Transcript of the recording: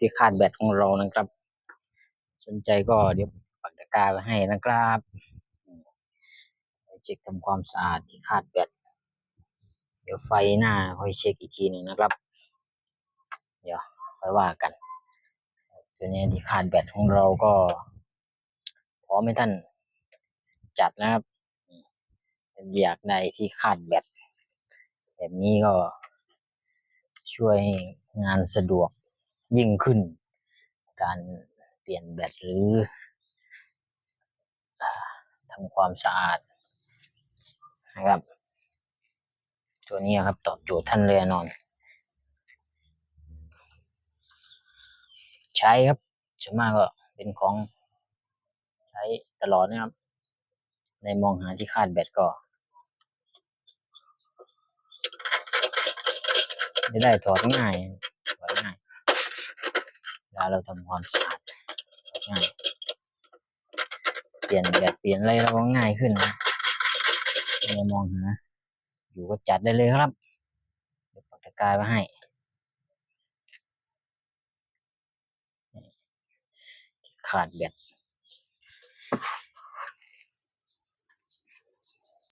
ที่คาดแบตของเรานะครับสนใจก็เดี๋ยวปักตะกร้าไว้ให้นะครับเช็คทำความสะอาดที่คาดแบตเดี๋ยวไฟหน้าค่อยเช็คอีกทีหนึ่งนะครับเดี๋ยวค่อยว่ากันตัวนี้ที่คาดแบตของเราก็พร้อมให้ท่านจัดนะครับอยากได้ที่คาดแบตแบบนี้ก็ช่วยให้งานสะดวกยิ่งขึ้นการเปลี่ยนแบตหรือทำความสะอาดนะครับตัวนี้ครับตอบโจทย์ท่านเลยแน่นอนใช้ครับส่วนมากก็เป็นของใช้ตลอดนะครับในมองหาที่คาดแบตก็ไม่ได้ถอดง่ายเวลาเราทำความสะอาดง่ายเปลี่ยนแบตเปลี่ยนอะไรเราก็ง่ายขึ้นนะในมองหาอยู่ก็จัดได้เลยครับเดี๋ยวปักตะกร้าไว้ให้ขาดแบต